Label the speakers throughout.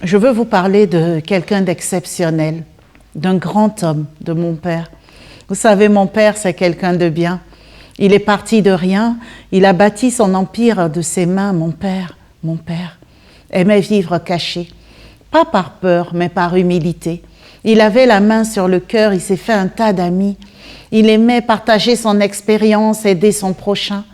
Speaker 1: Je veux vous parler de quelqu'un d'exceptionnel, d'un grand homme, de mon père. Vous savez, mon père, c'est quelqu'un de bien. Il est parti de rien, il a bâti son empire de ses mains. Mon père, aimait vivre caché. Pas par peur, mais par humilité. Il avait la main sur le cœur, il s'est fait un tas d'amis. Il aimait partager son expérience, aider son prochain.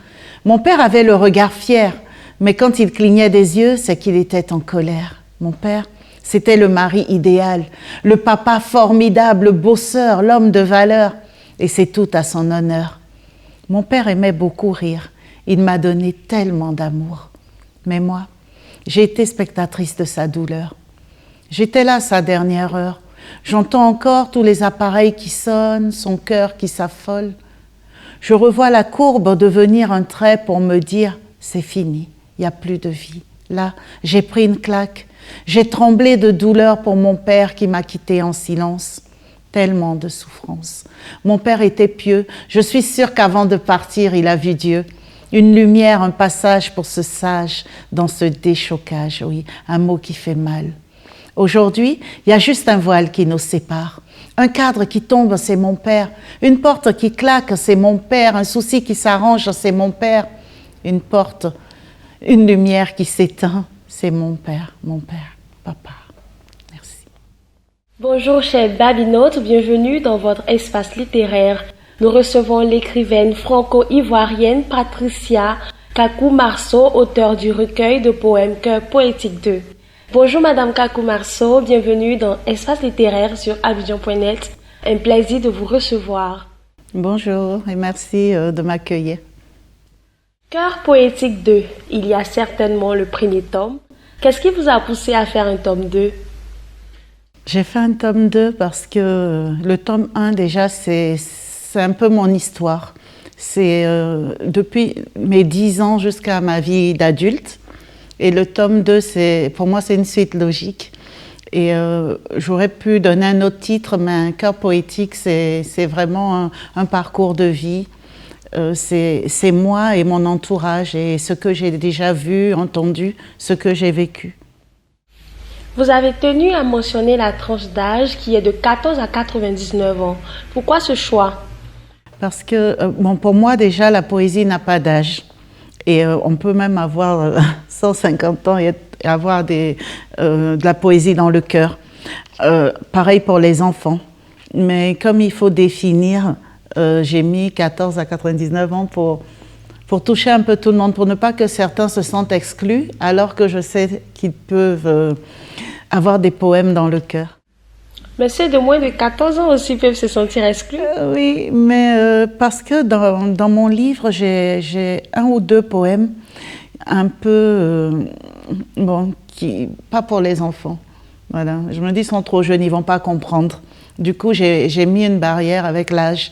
Speaker 1: Mon père avait le regard fier, mais quand il clignait des yeux, c'est qu'il était en colère. Mon père, c'était le mari idéal, le papa formidable, le bosseur, l'homme de valeur. Et c'est tout à son honneur. Mon père aimait beaucoup rire. Il m'a donné tellement d'amour. Mais moi, j'ai été spectatrice de sa douleur. J'étais là à sa dernière heure. J'entends encore tous les appareils qui sonnent, son cœur qui s'affole. Je revois la courbe devenir un trait pour me dire « c'est fini, il n'y a plus de vie ». Là, j'ai pris une claque. J'ai tremblé de douleur pour mon père qui m'a quitté en silence. Tellement de souffrance. Mon père était pieux. Je suis sûre qu'avant de partir, il a vu Dieu. Une lumière, un passage pour ce sage dans ce déchocage. Oui, un mot qui fait mal. Aujourd'hui, il y a juste un voile qui nous sépare. Un cadre qui tombe, c'est mon père. Une porte qui claque, c'est mon père. Un souci qui s'arrange, c'est mon père. Une porte, une lumière qui s'éteint, c'est mon père, papa. Merci.
Speaker 2: Bonjour chers babinotes, bienvenue dans votre espace littéraire. Nous recevons l'écrivaine franco-ivoirienne Patricia Kakou-Marceau, auteure du recueil de poèmes Cœur poétique 2. Bonjour Madame Kakou-Marceau, bienvenue dans Espace littéraire sur Abidjan.net. Un plaisir de vous recevoir.
Speaker 1: Bonjour et merci de m'accueillir.
Speaker 2: Cœur poétique 2, il y a certainement le premier tome. Qu'est-ce qui vous a poussé à faire un tome 2?
Speaker 1: J'ai fait un tome 2 parce que le tome 1 déjà c'est un peu mon histoire. C'est depuis mes 10 ans jusqu'à ma vie d'adulte. Et le tome 2, pour moi, c'est une suite logique. Et j'aurais pu donner un autre titre, mais un cœur poétique, c'est vraiment un parcours de vie. C'est moi et mon entourage et ce que j'ai déjà vu, entendu, ce que j'ai vécu.
Speaker 2: Vous avez tenu à mentionner la tranche d'âge qui est de 14 à 99 ans. Pourquoi ce choix? Parce que,
Speaker 1: pour moi, déjà, la poésie n'a pas d'âge. Et on peut même avoir 150 ans et avoir de la poésie dans le cœur. Pareil pour les enfants. Mais comme il faut définir, j'ai mis 14 à 99 ans pour toucher un peu tout le monde, pour ne pas que certains se sentent exclus, alors que je sais qu'ils peuvent avoir des poèmes dans le cœur.
Speaker 2: Mais ceux de moins de 14 ans aussi peuvent se sentir exclus.
Speaker 1: Oui, mais parce que dans mon livre, j'ai 1 ou 2 poèmes un peu, pas pour les enfants. Voilà. Je me dis, ils sont trop jeunes, ils ne vont pas comprendre. Du coup, j'ai mis une barrière avec l'âge.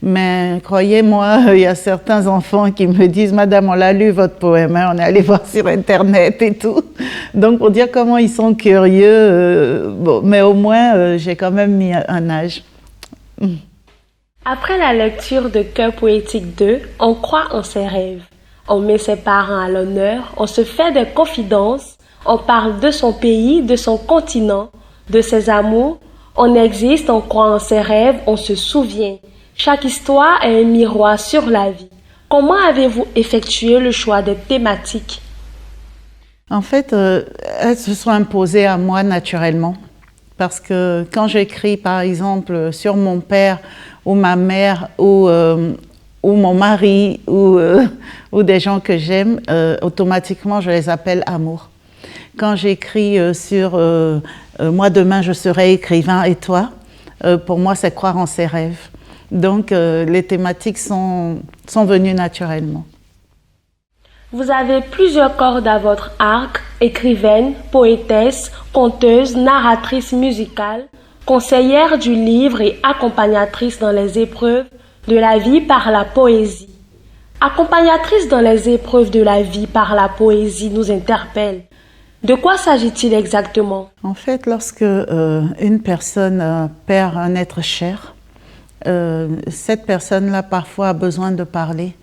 Speaker 1: Mais croyez-moi, il y a certains enfants qui me disent « Madame, on l'a lu votre poème, hein, on est allé voir sur Internet et tout. » Donc, pour dire comment ils sont curieux, mais au moins, j'ai quand même mis un âge.
Speaker 2: Après la lecture de Cœur poétique 2, on croit en ses rêves. On met ses parents à l'honneur, on se fait des confidences, on parle de son pays, de son continent, de ses amours. On existe, on croit en ses rêves, on se souvient. Chaque histoire est un miroir sur la vie. Comment avez-vous effectué le choix des thématiques?
Speaker 1: En fait, elles se sont imposées à moi naturellement. Parce que quand j'écris, par exemple, sur mon père ou ma mère ou mon mari ou des gens que j'aime, automatiquement, je les appelle amour. Quand j'écris sur « Moi, demain, je serai écrivain et toi », pour moi, c'est croire en ses rêves. Donc, les thématiques sont venues naturellement.
Speaker 2: Vous avez plusieurs cordes à votre arc, écrivaine, poétesse, conteuse, narratrice musicale, conseillère du livre et accompagnatrice dans les épreuves de la vie par la poésie. Accompagnatrice dans les épreuves de la vie par la poésie nous interpelle. De quoi s'agit-il exactement?
Speaker 1: En fait, lorsque une personne perd un être cher, cette personne-là parfois a besoin de parler,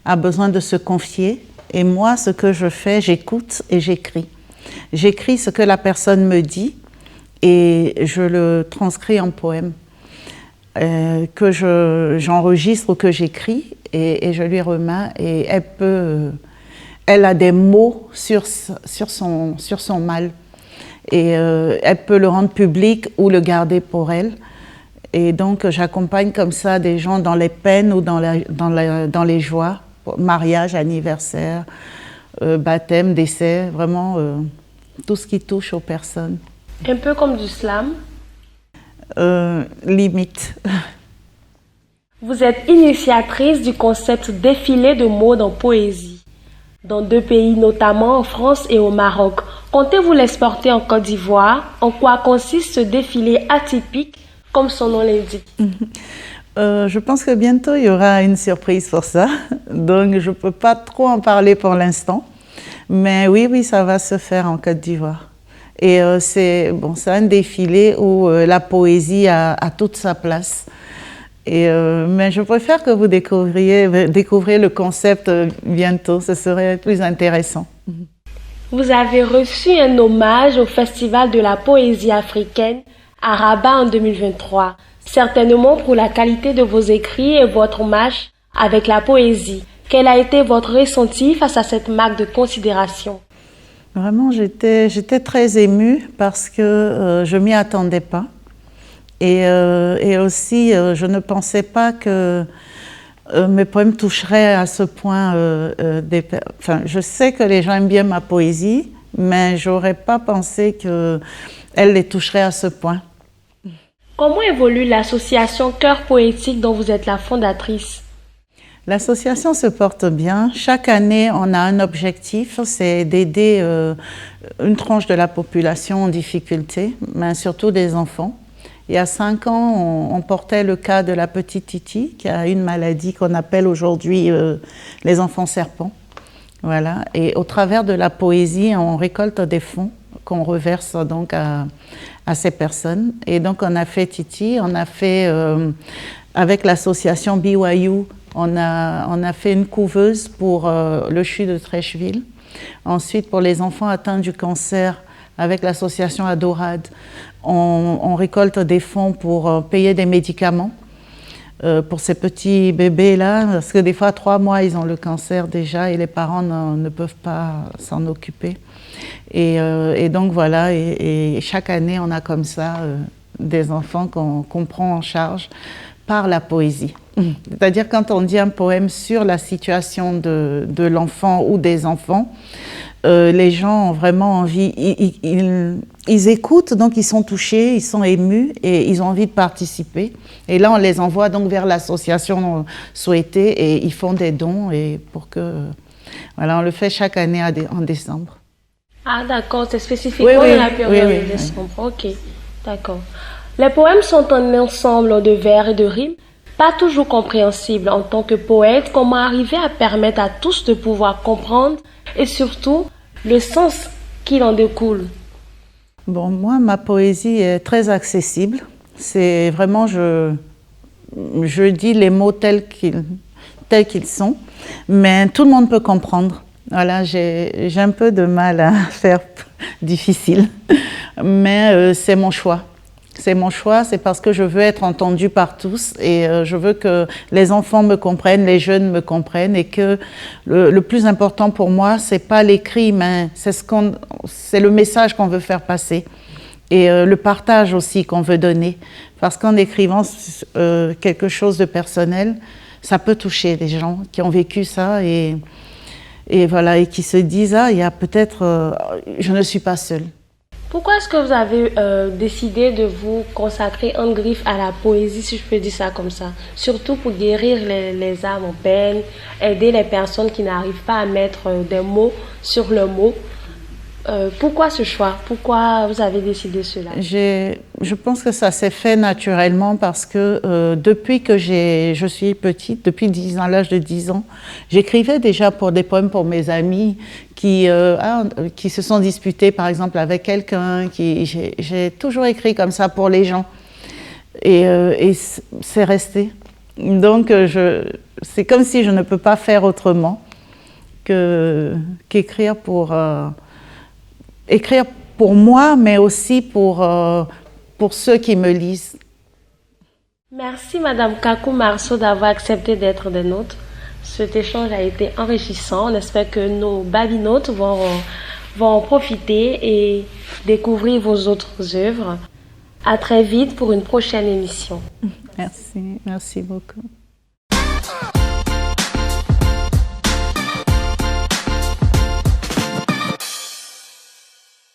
Speaker 1: a besoin de se confier. Et moi, ce que je fais, j'écoute et j'écris. J'écris ce que la personne me dit et je le transcris en poème que j'enregistre ou que j'écris et je lui remets et elle a des mots sur son mal et elle peut le rendre public ou le garder pour elle. Et donc j'accompagne comme ça des gens dans les peines ou dans les joies, mariage, anniversaire, baptême, décès, vraiment tout ce qui touche aux personnes.
Speaker 2: Un peu comme du slam?
Speaker 1: Limite.
Speaker 2: Vous êtes initiatrice du concept défilé de mots dans poésie, dans 2 pays, notamment en France et au Maroc. Comptez-vous l'exporter en Côte d'Ivoire? En quoi consiste ce défilé atypique, comme son nom l'indique?
Speaker 1: Je pense que bientôt il y aura une surprise pour ça, donc je ne peux pas trop en parler pour l'instant. Mais oui, ça va se faire en Côte d'Ivoire. Et c'est un défilé où la poésie a toute sa place. Mais je préfère que vous découvriez le concept bientôt, ce serait plus intéressant.
Speaker 2: Vous avez reçu un hommage au Festival de la poésie africaine à Rabat en 2023, certainement pour la qualité de vos écrits et votre hommage avec la poésie. Quel a été votre ressenti face à cette marque de considération?
Speaker 1: Vraiment, j'étais très émue parce que je ne m'y attendais pas. Et aussi, je ne pensais pas que mes poèmes toucheraient à ce point je sais que les gens aiment bien ma poésie, mais je n'aurais pas pensé qu'elle les toucherait à ce point.
Speaker 2: Comment évolue l'association Cœur Poétique dont vous êtes la fondatrice?
Speaker 1: L'association se porte bien. Chaque année, on a un objectif, c'est d'aider une tranche de la population en difficulté, mais surtout des enfants. Il y a 5 ans, on portait le cas de la petite Titi, qui a une maladie qu'on appelle aujourd'hui les enfants serpents. Voilà. Et au travers de la poésie, on récolte des fonds qu'on reverse donc à ces personnes. Et donc, on a fait Titi, on a fait avec l'association BYU, on a fait une couveuse pour le CHU de Trècheville. Ensuite, pour les enfants atteints du cancer, avec l'association Adorade, on récolte des fonds pour payer des médicaments pour ces petits bébés-là, parce que des fois, à 3 mois, ils ont le cancer déjà et les parents ne peuvent pas s'en occuper. Et donc voilà, et chaque année, on a comme ça des enfants qu'on prend en charge par la poésie. C'est-à-dire quand on dit un poème sur la situation de l'enfant ou des enfants, les gens ont vraiment envie, ils écoutent, donc ils sont touchés, ils sont émus et ils ont envie de participer. Et là, on les envoie donc vers l'association souhaitée et ils font des dons voilà, on le fait chaque année en décembre.
Speaker 2: Ah d'accord, c'est spécifiquement dans la période de décembre. Ok, d'accord. Les poèmes sont un ensemble de vers et de rimes, pas toujours compréhensibles. En tant que poète, comment arriver à permettre à tous de pouvoir comprendre et surtout le sens qu'il en découle?
Speaker 1: Bon, moi, ma poésie est très accessible. C'est vraiment, je dis les mots tels qu'ils sont, mais tout le monde peut comprendre. Voilà, j'ai un peu de mal à faire difficile, mais c'est mon choix. C'est mon choix, c'est parce que je veux être entendue par tous et je veux que les enfants me comprennent, les jeunes me comprennent et que le plus important pour moi, c'est pas l'écrit, mais c'est le message qu'on veut faire passer et le partage aussi qu'on veut donner. Parce qu'en écrivant quelque chose de personnel, ça peut toucher les gens qui ont vécu ça et voilà, et qui se disent « Ah, il y a peut-être, je ne suis pas seule ».
Speaker 2: Pourquoi est-ce que vous avez décidé de vous consacrer en griffe à la poésie, si je peux dire ça comme ça? Surtout pour guérir les âmes en peine, aider les personnes qui n'arrivent pas à mettre des mots sur le mot. Pourquoi ce choix? Pourquoi vous avez décidé cela?
Speaker 1: Je pense que ça s'est fait naturellement parce que depuis que je suis petite, depuis 10 ans, à l'âge de 10 ans, j'écrivais déjà des poèmes pour mes amis qui se sont disputés par exemple avec quelqu'un. J'ai toujours écrit comme ça pour les gens et c'est resté. Donc c'est comme si je ne peux pas faire autrement qu'écrire écrire pour moi, mais aussi pour ceux qui me lisent.
Speaker 2: Merci Madame Kakou Marceau d'avoir accepté d'être des nôtres. Cet échange a été enrichissant. On espère que nos babinotes vont en profiter et découvrir vos autres œuvres. À très vite pour une prochaine émission.
Speaker 1: Merci beaucoup.